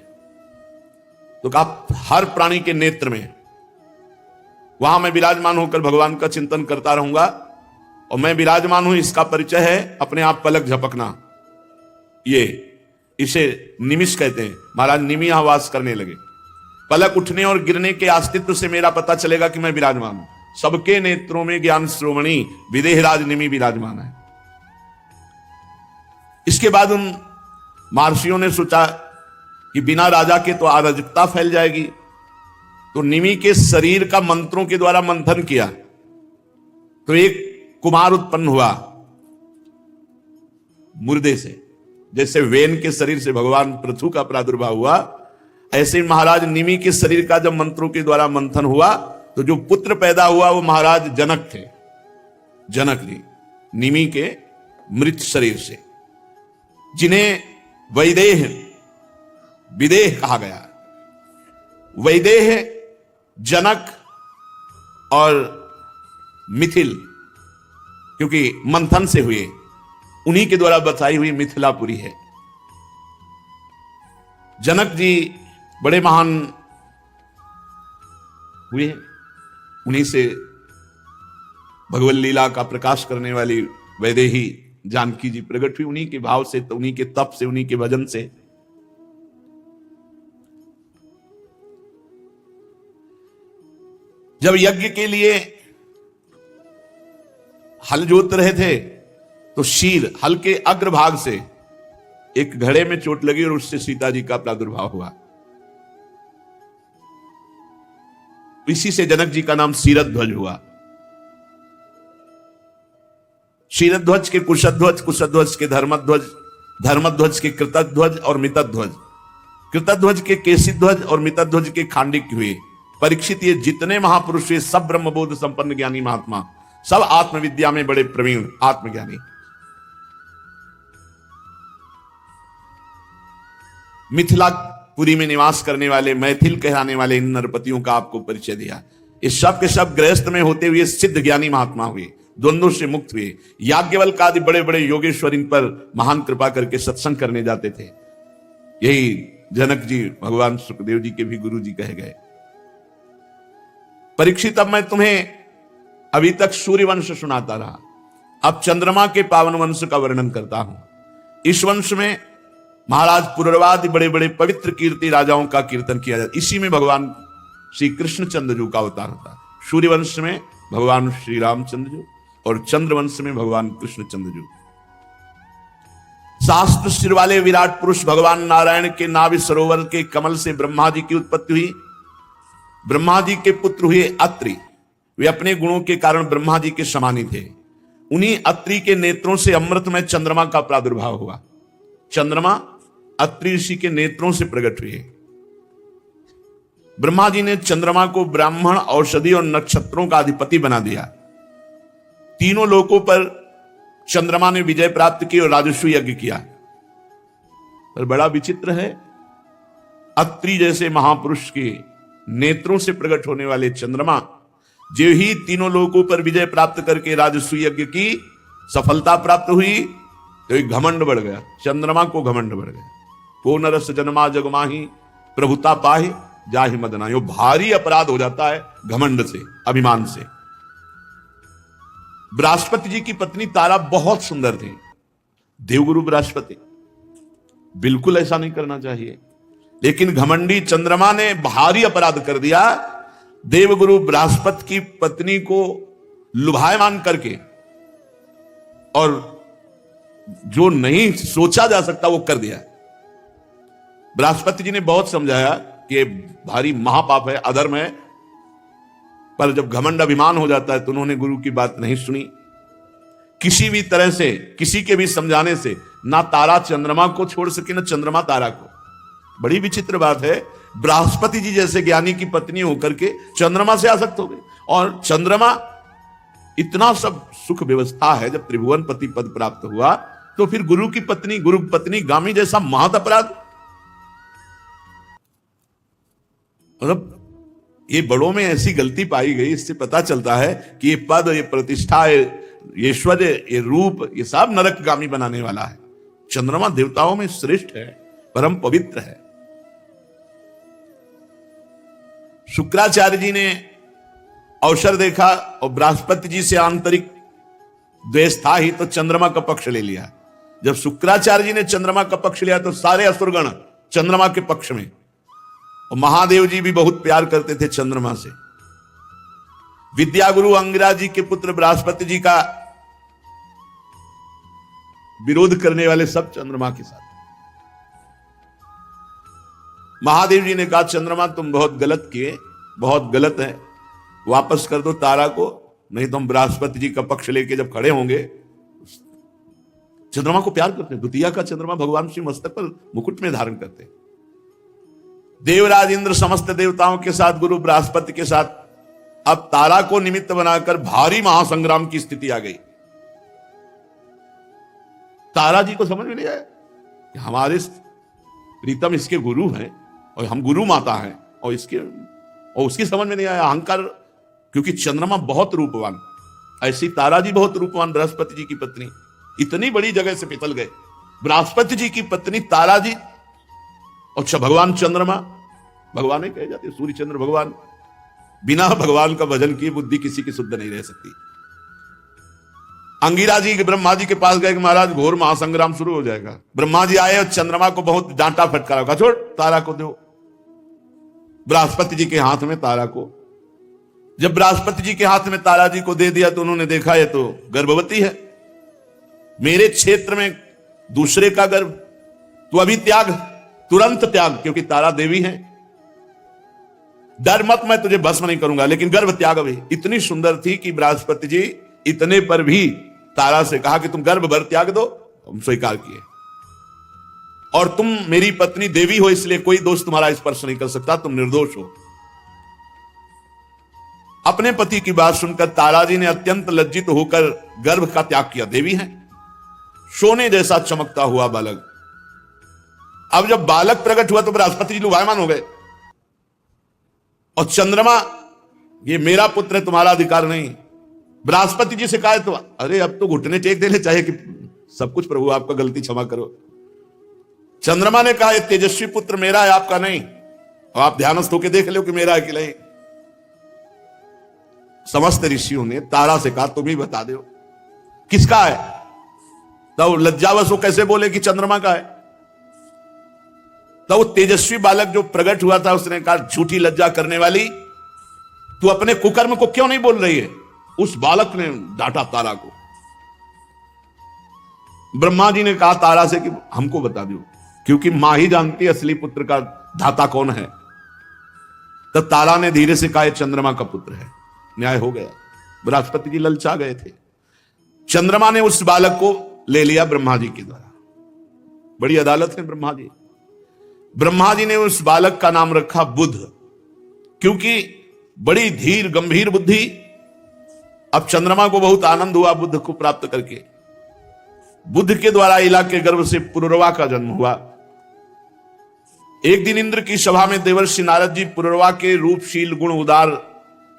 तो कहा हर प्राणी के नेत्र में, वहां मैं विराजमान होकर भगवान का चिंतन करता रहूंगा। और मैं विराजमान हूं इसका परिचय है अपने आप पलक झपकना, इसे निमिष कहते हैं। महाराज निमि यहां वास करने लगे। पलक उठने और गिरने के अस्तित्व से मेरा पता चलेगा कि मैं विराजमान हूं। सबके नेत्रों में ज्ञान श्रोमणी विदेहराज निमि विराजमान है। इसके बाद उन महर्षियों ने सोचा कि बिना राजा के तो अराजकता फैल जाएगी, तो निमि के शरीर का मंत्रों के द्वारा मंथन किया तो एक कुमार उत्पन्न हुआ मुर्दे से। जैसे वेन के शरीर से भगवान पृथु का प्रादुर्भाव हुआ, ऐसे महाराज निमि के शरीर का जब मंत्रों के द्वारा मंथन हुआ तो जो पुत्र पैदा हुआ वो महाराज जनक थे। जनक जी निमि के मृत शरीर से, जिन्हें वैदेह विदेह कहा गया। वैदेह जनक और मिथिल, क्योंकि मंथन से हुए, उन्हीं के द्वारा बताई हुई मिथिलापुरी है। जनक जी बड़े महान हुए, उन्हीं से भगवत लीला का प्रकाश करने वाली वैदेही जानकी जी प्रकट हुई, उन्हीं के भाव से, तो उन्हीं के तप से, उन्हीं के भजन से। जब यज्ञ के लिए हल जोत रहे थे तो शीर, हल के अग्रभाग से एक घड़े में चोट लगी और उससे सीता जी का प्रादुर्भाव हुआ। इसी से जनक जी का नाम शीरध्वज हुआ। शीरध्वज के कुशध्वज, कुशध्वज के धर्मध्वज, धर्मध्वज के कृतध्वज और मितध्वज, कृतध्वज के केशिध्वज और मितध्वज के खांडिक हुए। परीक्षित ये जितने महापुरुष हुए सब ब्रह्मबोध संपन्न ज्ञानी महात्मा, सब आत्मविद्या में बड़े प्रवीण आत्मज्ञानी। मिथिलापुरी में निवास करने वाले, मैथिल कहलाने वाले इन नरपतियों का आपको परिचय दिया। इस सब के सब गृहस्थ में होते हुए सिद्ध ज्ञानी महात्मा हुए, द्वंद्वों से मुक्त हुए। याज्ञवल्क्य आदि बड़े बड़े योगेश्वर इन पर महान कृपा करके सत्संग करने जाते थे। यही जनक जी भगवान सुखदेव जी के भी गुरु जी कहे गए। परीक्षित, अब मैं तुम्हें अभी तक सूर्य वंश सुनाता रहा, अब चंद्रमा के पावन वंश का वर्णन करता हूं। इस वंश में महाराज पुरवादि बड़े बड़े पवित्र कीर्ति राजाओं का कीर्तन किया जाता। इसी में भगवान श्री कृष्णचंद्र जी का अवतार होता। सूर्य वंश में भगवान श्री रामचंद्र जी और चंद्रवंश में भगवान कृष्णचंद्र जी। शास्त्र सिर वाले विराट पुरुष भगवान नारायण के नाभि सरोवर के कमल से ब्रह्मा जी की उत्पत्ति हुई। ब्रह्मा जी के पुत्र हुए अत्रि। वे अपने गुणों के कारण ब्रह्मा जी के समानी थे। उन्हीं अत्रि के नेत्रों से अमृत में चंद्रमा का प्रादुर्भाव हुआ। चंद्रमा अत्रि ऋषि के नेत्रों से प्रकट हुए। ब्रह्मा जी ने चंद्रमा को ब्राह्मण, औषधि और नक्षत्रों का अधिपति बना दिया। तीनों लोकों पर चंद्रमा ने विजय प्राप्त की और राजस्व यज्ञ किया। पर बड़ा विचित्र है, अत्रि जैसे महापुरुष के नेत्रों से प्रकट होने वाले चंद्रमा जो ही तीनों लोकों पर विजय प्राप्त करके राजस्व यज्ञ की सफलता प्राप्त हुई तो एक घमंड बढ़ गया। चंद्रमा को घमंड बढ़ गया। को नरस जन्मा जगमाही प्रभुता पाहि जाहि मदना। यो भारी अपराध हो जाता है घमंड से, अभिमान से। बृहस्पति जी की पत्नी तारा बहुत सुंदर थी। देवगुरु बृहस्पति, बिल्कुल ऐसा नहीं करना चाहिए, लेकिन घमंडी चंद्रमा ने भारी अपराध कर दिया। देवगुरु बृहस्पति की पत्नी को लुभायमान करके और जो नहीं सोचा जा सकता वो कर दिया। बृहस्पति जी ने बहुत समझाया कि ये भारी महापाप है, अधर्म है, पर जब घमंड अभिमान हो जाता है तो उन्होंने गुरु की बात नहीं सुनी। किसी भी तरह से, किसी के भी समझाने से ना तारा चंद्रमा को छोड़ सकी, ना चंद्रमा तारा को। बड़ी विचित्र बात है, बृहस्पति जी जैसे ज्ञानी की पत्नी होकर के चंद्रमा से आसक्त हो गई। और चंद्रमा इतना सब सुख व्यवस्था है, जब त्रिभुवन पति पद प्राप्त हुआ तो फिर गुरु की पत्नी, गुरु पत्नी गामी जैसा महत अपराध। मतलब ये बड़ों में ऐसी गलती पाई गई। इससे पता चलता है कि ये पद, ये प्रतिष्ठा, ये ऐश्वर्य, ये रूप, ये सब नरकगामी बनाने वाला है। चंद्रमा देवताओं में श्रेष्ठ है, परम पवित्र है। शुक्राचार्य जी ने अवसर देखा और बृहस्पति जी से आंतरिक द्वेष था ही, तो चंद्रमा का पक्ष ले लिया। जब शुक्राचार्य जी ने चंद्रमा का पक्ष लिया तो सारे असुरगण चंद्रमा के पक्ष में, और महादेव जी भी बहुत प्यार करते थे चंद्रमा से। विद्या गुरु अंगिरा जी के पुत्र बृहस्पति जी का विरोध करने वाले सब चंद्रमा के साथ। महादेव जी ने कहा, चंद्रमा तुम बहुत गलत किए, बहुत गलत है, वापस कर दो तारा को, नहीं तो हम बृहस्पति जी का पक्ष लेके जब खड़े होंगे। चंद्रमा को प्यार करते हैं। द्वितीया का चंद्रमा भगवान श्री मस्तक पर मुकुट में धारण करते हैं। देवराज इंद्र समस्त देवताओं के साथ, गुरु बृहस्पति के साथ अब तारा को निमित्त बनाकर भारी महासंग्राम की स्थिति आ गई। तारा जी को समझ में नहीं आया कि हमारे प्रीतम इसके गुरु हैं और हम गुरु माता हैं, और उसकी समझ में नहीं आया अहंकार, क्योंकि चंद्रमा बहुत रूपवान, ऐसी तारा जी बहुत रूपवान, बृहस्पति जी की पत्नी, इतनी बड़ी जगह से पिघल गए। बृहस्पति जी की पत्नी तारा जी और भगवान चंद्रमा, भगवान ही कहे जाते, सूर्य चंद्र भगवान। बिना भगवान का भजन किए बुद्धि किसी की शुद्ध नहीं रह सकती। अंगिरा जी ब्रह्मा जी के पास गए कि महाराज घोर महासंग्राम शुरू हो जाएगा। ब्रह्मा जी आए और चंद्रमा को बहुत डांटा फटकारा, कहा छोड़ तारा को दो। बृहस्पति जी के हाथ में तारा को, जब बृहस्पति जी के हाथ में तारा जी को दे दिया तो उन्होंने देखा ये तो गर्भवती है, मेरे क्षेत्र में दूसरे का गर्भ, तो अभी त्याग, तुरंत त्याग, क्योंकि तारा देवी है। डर मत, मैं तुझे भस्म नहीं करूंगा, लेकिन गर्भ त्याग। अभी इतनी सुंदर थी कि बृहस्पति जी इतने पर भी तारा से कहा कि तुम गर्भ भर त्याग दो, हम स्वीकार किए। और तुम मेरी पत्नी देवी हो, इसलिए कोई दोष तुम्हारा स्पर्श नहीं कर सकता, तुम निर्दोष हो। अपने पति की बात सुनकर तारा जी ने अत्यंत लज्जित होकर गर्भ का त्याग किया। देवी है, सोने जैसा चमकता हुआ बालक। अब जब बालक प्रकट हुआ तो बृहस्पति जी लुभायमान हो गए, और चंद्रमा, ये मेरा पुत्र है, तुम्हारा अधिकार नहीं। बृहस्पति जी से कहा तो अरे अब तो घुटने टेक देने चाहिए कि सब कुछ प्रभु आपका, गलती क्षमा करो। चंद्रमा ने कहा, ये तेजस्वी पुत्र मेरा है, आपका नहीं, और आप ध्यानस्थ होकर देख लो कि मेरा है कि नहीं। समस्त ऋषियों ने तारा से कहा, तुम ही बता दो किसका है। तब लज्जावश वो कैसे बोले कि चंद्रमा का है। तब वो तेजस्वी बालक जो प्रकट हुआ था उसने कहा, झूठी लज्जा करने वाली, तू अपने कुकर्म को क्यों नहीं बोल रही है। उस बालक ने डांटा तारा को। ब्रह्मा जी ने कहा तारा से कि हमको बता दो, क्योंकि मां ही जानती है असली पुत्र का धाता कौन है। तब तारा ने धीरे से कहा, चंद्रमा का पुत्र है। न्याय हो गया। बृहस्पति जी ललचा गए थे। चंद्रमा ने उस बालक को ले लिया ब्रह्मा जी के द्वारा। बड़ी अदालत है ब्रह्मा जी। ब्रह्मा जी ने उस बालक का नाम रखा बुध, क्योंकि बड़ी धीर गंभीर बुद्धि। अब चंद्रमा को बहुत आनंद हुआ बुद्ध को प्राप्त करके। बुद्ध के द्वारा इला के गर्भ से पुरुरवा का जन्म हुआ। एक दिन इंद्र की सभा में देवर्षि नारद जी पुरुरवा के रूपशील गुण उदार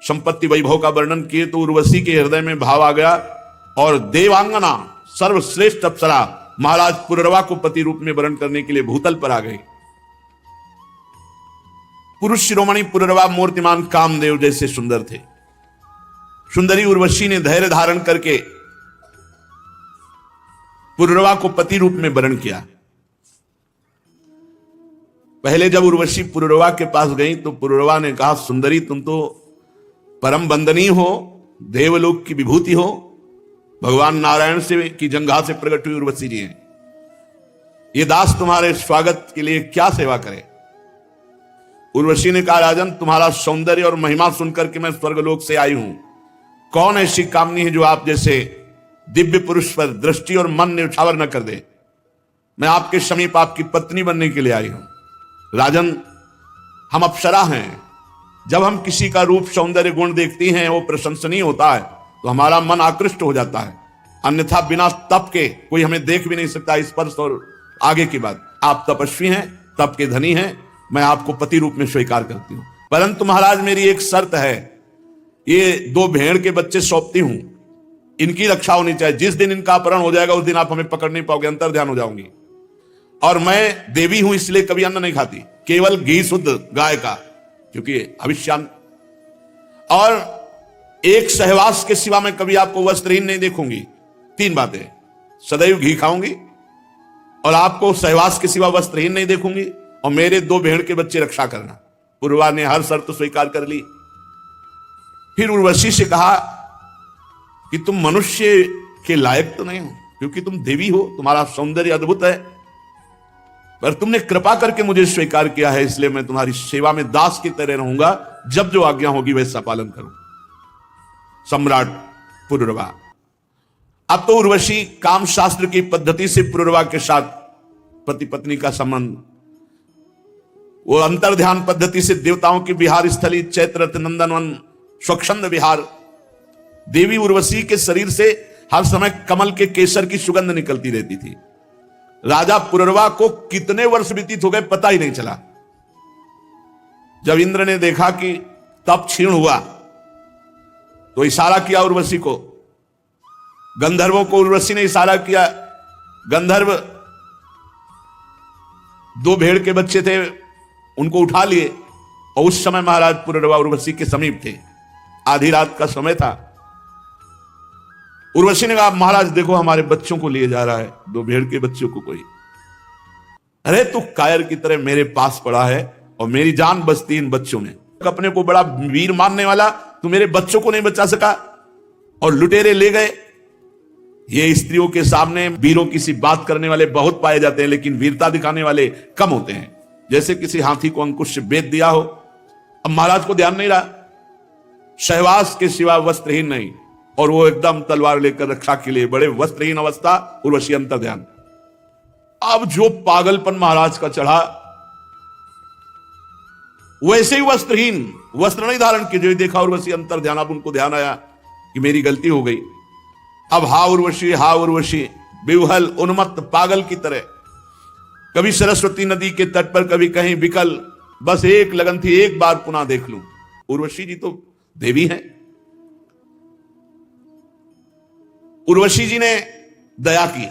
संपत्ति वैभव का वर्णन किए तो उर्वशी के हृदय में भाव आ गया, और देवांगना सर्वश्रेष्ठ अप्सरा महाराज पुरुरवा को पति रूप में वर्ण करने के लिए भूतल पर आ गई। पुरुष शिरोमणि पुरुरवा मूर्तिमान कामदेव जैसे सुंदर थे। सुंदरी उर्वशी ने धैर्य धारण करके पुरुरवा को पति रूप में वर्ण किया। पहले जब उर्वशी पुरुरवा के पास गई तो पुरुरवा ने कहा, सुंदरी तुम तो परम वंदनीय हो, देवलोक की विभूति हो, भगवान नारायण से की जंघा से प्रकट हुई उर्वशी जी हैं, ये दास तुम्हारे स्वागत के लिए क्या सेवा करे। उर्वशी ने कहा, राजन तुम्हारा सौंदर्य और महिमा सुनकर के मैं स्वर्गलोक से आई हूं। कौन ऐसी कामनी है जो आप जैसे दिव्य पुरुष पर दृष्टि और मन न्यौछावर न कर दे। मैं आपके समीप आपकी पत्नी बनने के लिए आई हूं। राजन हम अप्सरा हैं, जब हम किसी का रूप सौंदर्य गुण देखती हैं वो प्रशंसनीय होता है, तो हमारा मन आकृष्ट हो जाता है, अन्यथा बिना तप के कोई हमें देख भी नहीं सकता। स्पर्श और आगे की बात, आप तपस्वी हैं, तप के धनी हैं, मैं आपको पति रूप में स्वीकार करती हूं, परंतु महाराज मेरी एक शर्त है, ये 2 भेड़ के बच्चे सौंपती हूं, इनकी रक्षा होनी चाहिए। जिस दिन इनका अपहरण हो जाएगा उस दिन आप हमें पकड़ नहीं पाओगे, अंतर ध्यान हो जाऊंगी। और मैं देवी हूं इसलिए कभी अन्न नहीं खाती, केवल घी शुद्ध गाय का, क्योंकि अभिष्यान। और एक सहवास के सिवा मैं कभी आपको वस्त्रहीन नहीं देखूंगी। 3 बातें, सदैव घी खाऊंगी, और आपको सहवास के सिवा वस्त्रहीन नहीं देखूंगी, और मेरे 2 भेड़ के बच्चे रक्षा करना। पूर्वा ने हर शर्त स्वीकार कर ली। फिर उर्वशी से कहा कि तुम मनुष्य के लायक तो नहीं हो, क्योंकि तुम देवी हो, तुम्हारा सौंदर्य अद्भुत है, पर तुमने कृपा करके मुझे स्वीकार किया है, इसलिए मैं तुम्हारी सेवा में दास की तरह रहूंगा, जब जो आज्ञा होगी वैसा पालन करूं। सम्राट पुरुरवा। अब तो उर्वशी काम शास्त्र की पद्धति से पुरुरवा के साथ पति पत्नी का संबंध, वो अंतर्ध्यान पद्धति से देवताओं की विहार स्थली चैत्ररथ नंदनवन स्वच्छंद विहार, देवी उर्वशी के शरीर से हर समय कमल के केसर की सुगंध निकलती रहती थी। राजा पुरुरवा को कितने वर्ष व्यतीत हो गए पता ही नहीं चला। जब इंद्र ने देखा कि तप क्षीण हुआ तो इशारा किया उर्वशी को, गंधर्वों को उर्वशी ने इशारा किया। गंधर्व 2 भेड़ के बच्चे थे, उनको उठा लिए, और उस समय महाराज पुरुरवा उर्वशी के समीप थे। आधी रात का समय था। उर्वशी ने कहा, महाराज देखो हमारे बच्चों को लिए जा रहा है, 2 भेड़ के बच्चों को कोई। अरे तू कायर की तरह मेरे पास पड़ा है और मेरी जान बचती इन बच्चों में। अपने को बड़ा वीर मानने वाला तू मेरे बच्चों को नहीं बचा सका, और लुटेरे ले गए। ये स्त्रियों के सामने वीरों की सी बात करने वाले बहुत पाए जाते हैं, लेकिन वीरता दिखाने वाले कम होते हैं। जैसे किसी हाथी को अंकुश से बेच दिया हो। अब महाराज को ध्यान नहीं रहा, सहवास के सिवा वस्त्रहीन नहीं, और वो एकदम तलवार लेकर रक्षा के लिए बड़े वस्त्रहीन अवस्था, उर्वशी अंतर ध्यान। अब जो पागलपन महाराज का चढ़ा, वैसे ही वस्त्रहीन, वस्त्र नहीं धारण किए, जो देखा उर्वशी अंतर ध्यान। अब उनको ध्यान आया कि मेरी गलती हो गई। अब हा उर्वशी विह्वल उन्मत्त पागल की तरह, कभी सरस्वती नदी के तट पर, कभी कहीं विकल, बस एक लगन थी एक बार पुनः देख लूं। उर्वशी जी तो देवी हैं। उर्वशी जी ने दया की,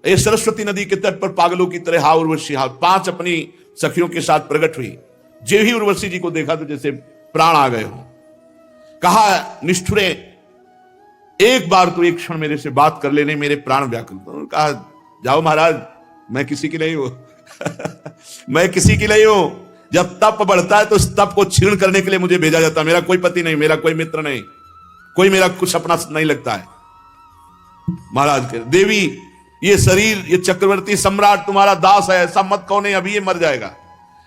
ये सरस्वती नदी के तट पर पागलों की तरह हा उर्वशी हा 5 अपनी सखियों के साथ प्रकट हुई। जे ही उर्वशी जी को देखा तो जैसे प्राण आ गए हो। कहा, निष्ठुरे एक बार तो एक क्षण मेरे से बात कर लेने, मेरे प्राण व्याकुल। तो कहा, जाओ महाराज, मैं किसी की नहीं हूं मैं किसी की नहीं हूं। जब तप बढ़ता है तो उस तप को छीण करने के लिए मुझे भेजा जाता है। मेरा कोई पति नहीं, मेरा कोई मित्र नहीं, कोई मेरा कुछ अपना नहीं लगता है। महाराज के देवी, ये शरीर, ये चक्रवर्ती सम्राट तुम्हारा दास है, ऐसा मत कहो, नहीं अभी ये मर जाएगा,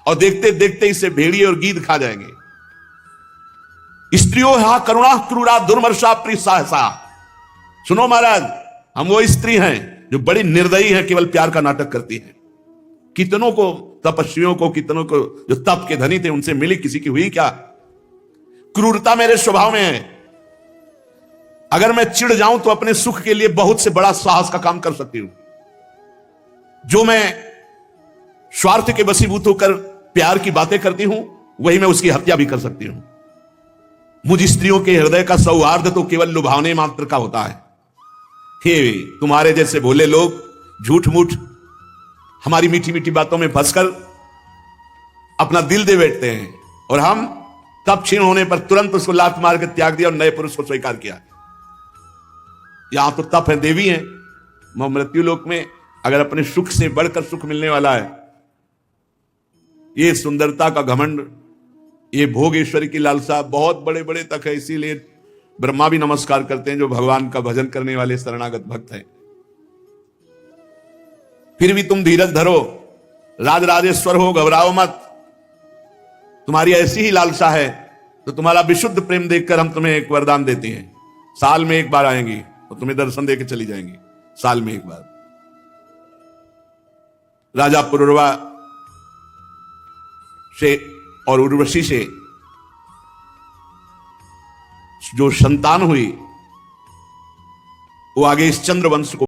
और देखते देखते इसे भेड़िए और गीद खा जाएंगे। स्त्रियों हा करुणा क्रूरा दुर्मर्षा प्रिय सहसा। सुनो महाराज, हम वो स्त्री हैं जो बड़ी निर्दयी है, केवल प्यार का नाटक करती है। कितनों को, तपस्वियों को, कितनों को जो तप के धनी थे उनसे मिली, किसी की हुई क्या? क्रूरता मेरे स्वभाव में है। अगर मैं चिढ़ जाऊं तो अपने सुख के लिए बहुत से बड़ा साहस का काम कर सकती हूं। जो मैं स्वार्थ के वशीभूत होकर प्यार की बातें करती हूं, वही मैं उसकी हत्या भी कर सकती हूं। मुझ स्त्रियों के हृदय का सौहार्द तो केवल लुभावने मात्र का होता है। हे तुम्हारे जैसे भोले लोग झूठ मूठ हमारी मीठी मीठी बातों में फंसकर अपना दिल दे बैठते हैं, और हम तप क्षीण होने पर तुरंत उसको लात मार के त्याग दिया और नए पुरुष को स्वीकार किया। यहां तो तप है, देवी है। मृत्यु लोक में अगर अपने सुख से बढ़कर सुख मिलने वाला है, ये सुंदरता का घमंड, ये भोग ईश्वर की लालसा बहुत बड़े बड़े तक है। इसीलिए ब्रह्मा भी नमस्कार करते हैं, जो भगवान का भजन करने वाले शरणागत भक्त हैं। फिर भी तुम धीरज धरो, राजराजेश्वर हो, घबराओ मत। तुम्हारी ऐसी ही लालसा है तो तुम्हारा विशुद्ध प्रेम देखकर हम तुम्हें एक वरदान देते हैं। साल में एक बार आएंगी और तुम्हें दर्शन देकर चली जाएंगी, साल में एक बार। राजा पुरुरवा से और उर्वशी से जो संतान हुई वो आगे इस चंद्रवंश को